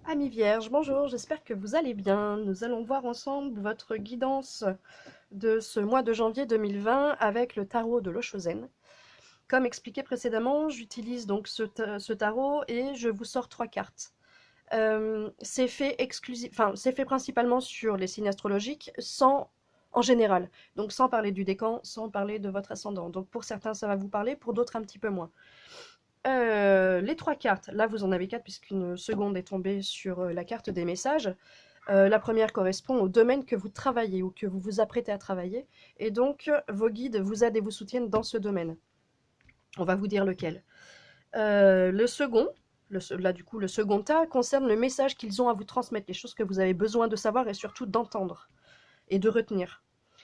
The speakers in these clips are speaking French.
Amis Vierge, bonjour, j'espère que vous allez bien. Nous allons voir ensemble votre guidance de ce mois de janvier 2020 avec le tarot de l'Oshozen. Comme expliqué précédemment, j'utilise donc ce tarot et je vous sors 3 cartes. C'est fait c'est fait principalement sur les signes astrologiques, en général, donc sans parler du décan, sans parler de votre ascendant. Donc pour certains ça va vous parler, pour d'autres un petit peu moins. Les 3 cartes, là vous en avez 4 puisqu'une seconde est tombée sur la carte des messages. La première correspond au domaine que vous travaillez ou que vous vous apprêtez à travailler. Et donc, vos guides vous aident et vous soutiennent dans ce domaine. On va vous dire lequel. Le second, là du coup, le second tas concerne le message qu'ils ont à vous transmettre, les choses que vous avez besoin de savoir et surtout d'entendre et de retenir.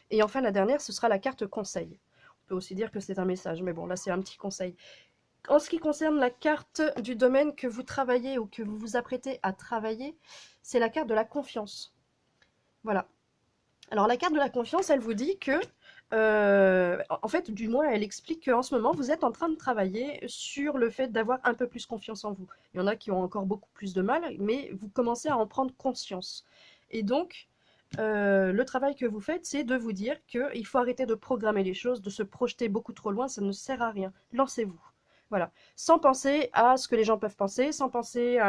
Et enfin, la dernière, ce sera la carte conseil. On peut aussi dire que c'est un message, mais bon, là c'est un petit conseil. En ce qui concerne la carte du domaine que vous travaillez ou que vous vous apprêtez à travailler, c'est la carte de la confiance. Voilà. Alors la carte de la confiance, elle vous dit que, en fait, du moins, elle explique qu'en ce moment, vous êtes en train de travailler sur le fait d'avoir un peu plus confiance en vous. Il y en a qui ont encore beaucoup plus de mal, mais vous commencez à en prendre conscience. Et donc, le travail que vous faites, c'est de vous dire qu'il faut arrêter de programmer les choses, de se projeter beaucoup trop loin, ça ne sert à rien. Lancez-vous. Voilà. Sans penser à ce que les gens peuvent penser, sans penser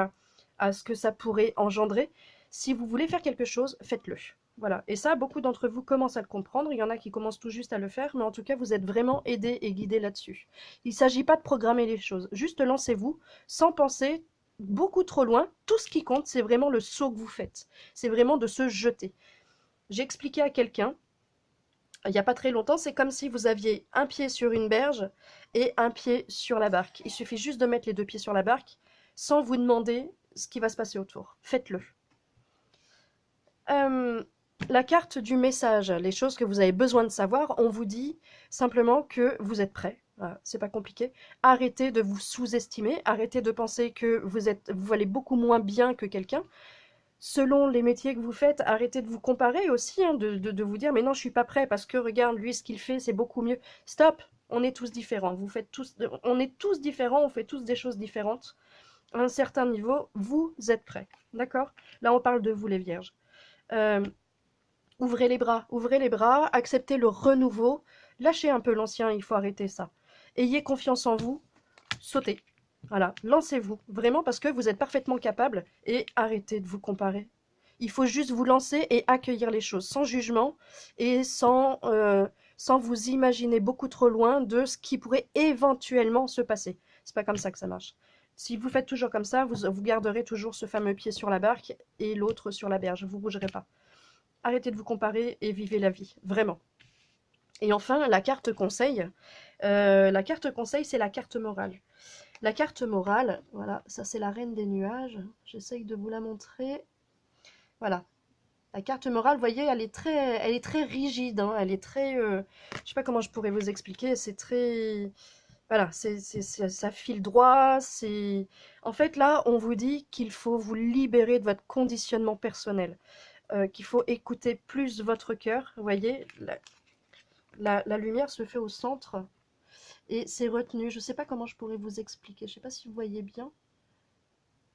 à ce que ça pourrait engendrer. Si vous voulez faire quelque chose, faites-le. Voilà. Et ça, beaucoup d'entre vous commencent à le comprendre. Il y en a qui commencent tout juste à le faire, mais en tout cas, vous êtes vraiment aidés et guidés là-dessus. Il ne s'agit pas de programmer les choses. Juste lancez-vous sans penser beaucoup trop loin. Tout ce qui compte, c'est vraiment le saut que vous faites. C'est vraiment de se jeter. J'ai expliqué à quelqu'un, il n'y a pas très longtemps, c'est comme si vous aviez un pied sur une berge et un pied sur la barque. Il suffit juste de mettre les 2 pieds sur la barque sans vous demander ce qui va se passer autour. Faites-le. Euh, la carte du message, les choses que vous avez besoin de savoir, on vous dit simplement que vous êtes prêt. Voilà, c'est pas compliqué. Arrêtez de vous sous-estimer, arrêtez de penser que vous valez beaucoup moins bien que quelqu'un. Selon les métiers que vous faites, arrêtez de vous comparer aussi, hein, de vous dire mais non, je suis pas prêt parce que regarde, lui, ce qu'il fait, c'est beaucoup mieux. Stop, on est tous différents. On est tous différents, on fait tous des choses différentes. À un certain niveau, vous êtes prêts. D'accord? Là, on parle de vous, les vierges. Euh, ouvrez les bras, acceptez le renouveau, lâchez un peu l'ancien, il faut arrêter ça. Ayez confiance en vous, sautez. Voilà, lancez-vous, vraiment parce que vous êtes parfaitement capable et arrêtez de vous comparer. Il faut juste vous lancer et accueillir les choses sans jugement et sans vous imaginer beaucoup trop loin de ce qui pourrait éventuellement se passer. C'est pas comme ça que ça marche. Si vous faites toujours comme ça, vous garderez toujours ce fameux pied sur la barque et l'autre sur la berge. Vous ne bougerez pas. Arrêtez de vous comparer et vivez la vie, vraiment. Et enfin, la carte conseil. La carte conseil, c'est la carte morale. La carte morale, voilà, ça c'est la reine des nuages. J'essaye de vous la montrer. Voilà. La carte morale, vous voyez, elle est très rigide. Hein, elle est très... je sais pas comment je pourrais vous expliquer. C'est très... Voilà, ça file droit. En fait, là, on vous dit qu'il faut vous libérer de votre conditionnement personnel. Qu'il faut écouter plus votre cœur. Vous voyez, la lumière se fait au centre et c'est retenu. Je ne sais pas comment je pourrais vous expliquer. Je ne sais pas si vous voyez bien.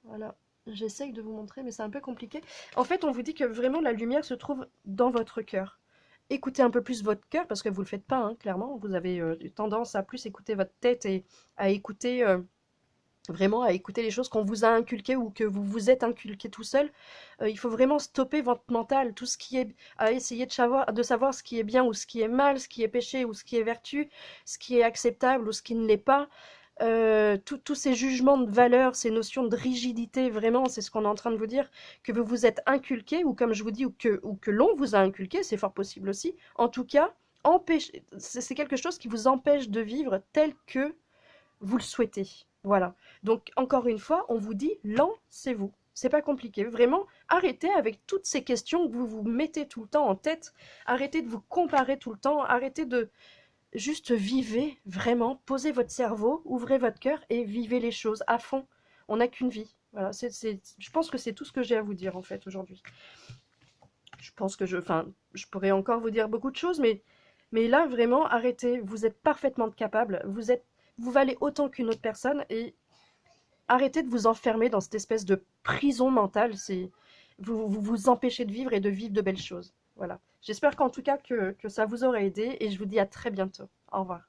Voilà. J'essaye de vous montrer, mais c'est un peu compliqué. En fait, on vous dit que vraiment la lumière se trouve dans votre cœur. Écoutez un peu plus votre cœur, parce que vous ne le faites pas, hein, clairement. Vous avez tendance à plus écouter votre tête et à écouter vraiment à écouter les choses qu'on vous a inculquées ou que vous vous êtes inculqué tout seul. Il faut vraiment stopper votre mental, tout ce qui est à essayer de savoir ce qui est bien ou ce qui est mal, ce qui est péché ou ce qui est vertu, ce qui est acceptable ou ce qui ne l'est pas. Tous ces jugements de valeur, ces notions de rigidité, vraiment, c'est ce qu'on est en train de vous dire, que vous vous êtes inculqué, ou comme je vous dis, ou que l'on vous a inculqué, c'est fort possible aussi. En tout cas, c'est quelque chose qui vous empêche de vivre tel que vous le souhaitez. Voilà. Donc, encore une fois, on vous dit, lancez-vous. C'est pas compliqué. Vraiment, arrêtez avec toutes ces questions que vous vous mettez tout le temps en tête. Arrêtez de vous comparer tout le temps. Arrêtez de juste vivez, vraiment. Posez votre cerveau, ouvrez votre cœur et vivez les choses à fond. On n'a qu'une vie. Voilà. Je pense que c'est tout ce que j'ai à vous dire, en fait, aujourd'hui. Je pense que je pourrais encore vous dire beaucoup de choses, mais là, vraiment, arrêtez. Vous êtes parfaitement capable. Vous valez autant qu'une autre personne et arrêtez de vous enfermer dans cette espèce de prison mentale. Vous vous empêchez de vivre et de vivre de belles choses. Voilà. J'espère qu'en tout cas que ça vous aura aidé et je vous dis à très bientôt. Au revoir.